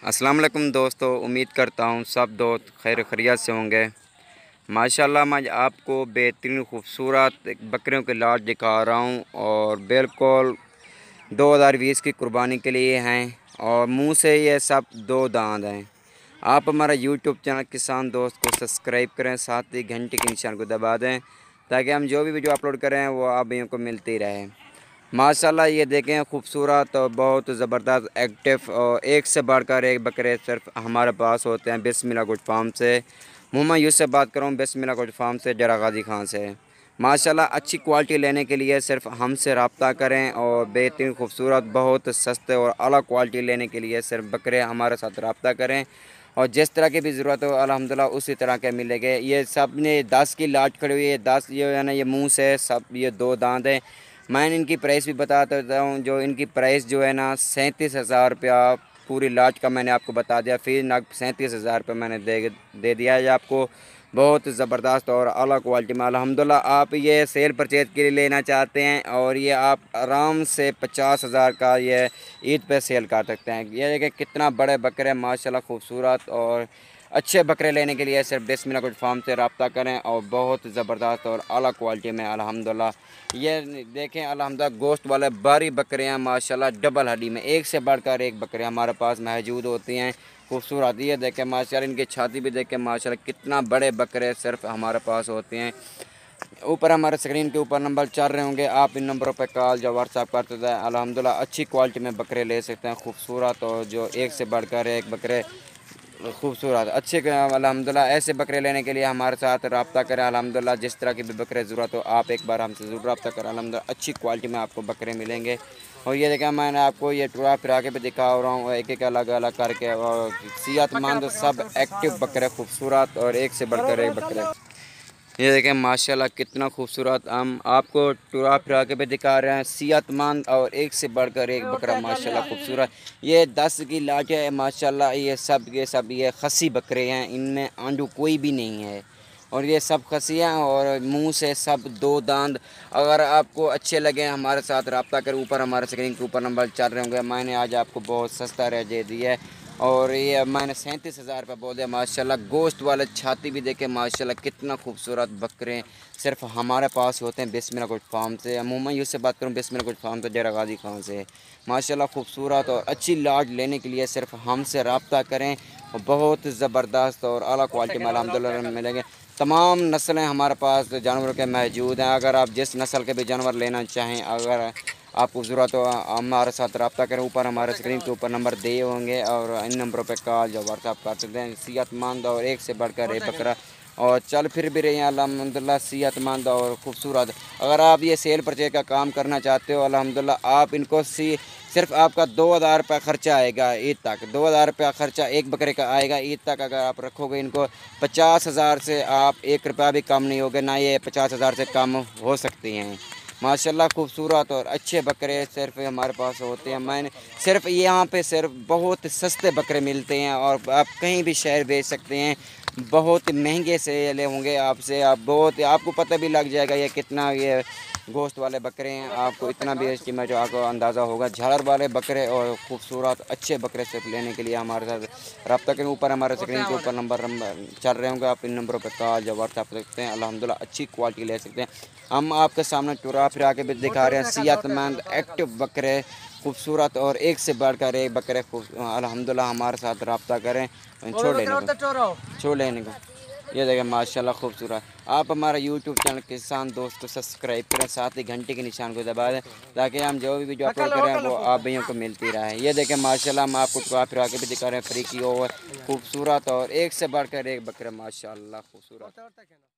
अस्सलाम वालेकुम दोस्तों, उम्मीद करता हूँ सब दोस्त खैर खैरियत से होंगे। माशाल्लाह मैं आपको बेहतरीन खूबसूरत बकरियों के लाट दिखा रहा हूँ और बिल्कुल 2020 की कुर्बानी के लिए हैं और मुंह से ये सब दो दांत हैं। आप हमारा यूट्यूब चैनल किसान दोस्त को सब्सक्राइब करें, साथ ही घंटे के निशान को दबा दें ताकि हम जो भी वीडियो अपलोड करें वो आप भाइयों को मिलती रहे। माशाल्लाह ये देखें खूबसूरत और बहुत ज़बरदस्त एक्टिव और एक से बढ़कर एक बकरे सिर्फ हमारे पास होते हैं बिस्मिल्लाह गुड फार्म से। मोहम्मद यूसुफ से बात करूँ बिस्मिल्लाह गुड फार्म से, डेरा गाजी खान से। माशाल्लाह अच्छी क्वालिटी लेने के लिए सिर्फ हमसे रब्ता करें और बेहतरीन खूबसूरत बहुत सस्ते और अलग क्वालिटी लेने के लिए सिर्फ बकरे हमारे साथ रब्ता करें और जिस तरह की भी ज़रूरत हो अल्हम्दुलिल्लाह उसी तरह के मिलेंगे। ये सब ने 10 की लाट खड़ी हुई है, 10 ये है ना, ये मुँह से सब ये दो दांत हैं। मैं इनकी प्राइस भी बता देता हूँ। जो इनकी प्राइस जो है ना 37,000 रुपया पूरी लाट का मैंने आपको बता दिया। फिर नग 37,000 रुपये मैंने दे दिया है आपको। बहुत ज़बरदस्त और अलग क्वालिटी में अल्हम्दुलिल्लाह। आप ये सेल परचेज के लिए लेना चाहते हैं और ये आप आराम से 50,000 का ये ईद पे सेल कर सकते हैं। ये देखिए कितना बड़े बकरे माशाल्लाह खूबसूरत और अच्छे बकरे लेने के लिए सिर्फ बिस्मिल्लाह गुड फार्म से रब्ता करें और बहुत ज़बरदस्त और अलग क्वालिटी में अल्हम्दुलिल्लाह। ये देखें अल्हम्दुलिल्लाह गोश्त वाले बारी बकरे हैं माशाल्लाह, डबल हड्डी में एक से बढ़कर एक बकरे हमारे पास मौजूद होती हैं। खूबसूरत ये देखें माशाल्लाह, इनकी छाती भी देखें माशाल्लाह कितना बड़े बकरे सिर्फ हमारे पास होते हैं। ऊपर हमारे स्क्रीन के ऊपर नंबर चल रहे होंगे, आप इन नंबरों पर कॉल या व्हाट्सएप कर सकते हैं। अल्हम्दुलिल्लाह अच्छी क्वालिटी में बकरे ले सकते हैं, खूबसूरत और जो एक से बढ़कर एक बकरे खूबसूरत अच्छे अल्हम्दुलिल्लाह। ऐसे बकरे लेने के लिए हमारे साथ रब्ता करें अल्हम्दुलिल्लाह। जिस तरह की भी बकरे ज़रूरत हो आप एक बार हमसे ज़रूर रब्ता करें अल्हम्दुलिल्लाह। अच्छी क्वालिटी में आपको बकरे मिलेंगे। और ये देखा मैंने आपको ये टुरा फिरा के भी दिखा रहा हूँ एक एक अलग अलग करके और सेहतमंद सब एक्टिव बकरे खूबसूरत और एक से बढ़कर एक बकरे। ये देखें माशाल्लाह कितना खूबसूरत हम आपको टुरा फिरा के भी दिखा रहे हैं। सेहतमंद और एक से बढ़कर एक बकरा माशाल्लाह खूबसूरत। ये 10 की लाट है माशाल्लाह। ये सब ये खसी बकरे हैं, इनमें आंडू कोई भी नहीं है और ये सब खसी हैं और मुंह से सब दो दांत। अगर आपको अच्छे लगे हमारे साथ रब्ता करें। ऊपर हमारे स्क्रीन के ऊपर नंबर चल रहे होंगे। मैंने आज आपको बहुत सस्ता रेट दे दिया है और ये मैंने 37,000 रुपये बोल दिया माशाल्लाह। गोश्त वाले छाती भी देखे माशाल्लाह कितना खूबसूरत बकरे सिर्फ हमारे पास होते हैं बिस्मिल्लाह गुड फार्म से। अमूमन यूँ से बात करूँ बिस्मिल्लाह गुड फार्म से, डेरा गाजी खान से। माशाल्लाह खूबसूरत और अच्छी लाट लेने के लिए सिर्फ हमसे रब्ता करें और बहुत ज़बरदस्त और अला क्वालिटी में अल्हम्दुलिल्लाह मिलेंगे। तमाम नस्लें हमारे पास जानवरों के मौजूद हैं। अगर आप जिस नस्ल के भी जानवर लेना चाहें, अगर आपको ज़रूरत हो हमारे साथ रब्ता करें। ऊपर हमारे स्क्रीन के ऊपर नंबर दिए होंगे और इन नंबरों पर कॉल या व्हाट्सएप कर सकते हैं। सेहतमंद और एक से बढ़कर एक बकरा और चल फिर भी रही हैं अल्हम्दुलिल्लाह, सेहतमंद और ख़ूबसूरत। अगर आप ये सेल परचेज का काम करना चाहते हो अल्हम्दुलिल्लाह आप इनको सिर्फ आपका 2,000 रुपया ख़र्चा आएगा ईद तक। 2,000 रुपया ख़र्चा एक बकरे का आएगा ईद तक। अगर आप रखोगे इनको 50,000 से आप 1 रुपया भी कम नहीं होगा, ना ये 50,000 से कम हो सकती हैं। माशाल्लाह खूबसूरत और अच्छे बकरे सिर्फ हमारे पास होते हैं। मैंने सिर्फ यहाँ पे सिर्फ बहुत सस्ते बकरे मिलते हैं और आप कहीं भी शहर बेच सकते हैं। बहुत महंगे से ले होंगे आपसे, आप बहुत आपको पता भी लग जाएगा ये कितना ये गोश्त वाले बकरे हैं। आपको इतना भी इसकी मैं जो आपको अंदाज़ा होगा। झालर वाले बकरे और ख़ूबसूरत अच्छे बकरे सिर्फ लेने के लिए हमारे साथ रब्ता करें। ऊपर हमारे स्क्रीन के ऊपर नंबर चल रहे होंगे, आप इन नंबरों पर कॉल या व्हाट्सएप कर सकते हैं। अल्हम्दुलिल्लाह अच्छी क्वालिटी ले सकते हैं। हम आपके सामने टुरा फिरा के भी दिखा रहे हैं सेहतमंद एक्टिव बकरे खूबसूरत और एक से बढ़कर एक बकरे अल्हम्दुलिल्लाह। हमारे साथ रब्ता करें। छोड़ लेने को ये देखें माशाल्लाह खूबसूरत। आप हमारा यूट्यूब चैनल किसान दोस्त को सब्सक्राइब करें, साथ ही घंटे के निशान को दबा दें ताकि हम जो भी वीडियो अपलोड करें वो आप भैया को मिलती रहे। ये देखें माशाल्लाह हम आपको टुरा फिरा के भी दिखा रहे हैं फ्री की ओवर खूबसूरत और एक से बढ़कर एक बकरे माशाल्लाह खूबसूरत।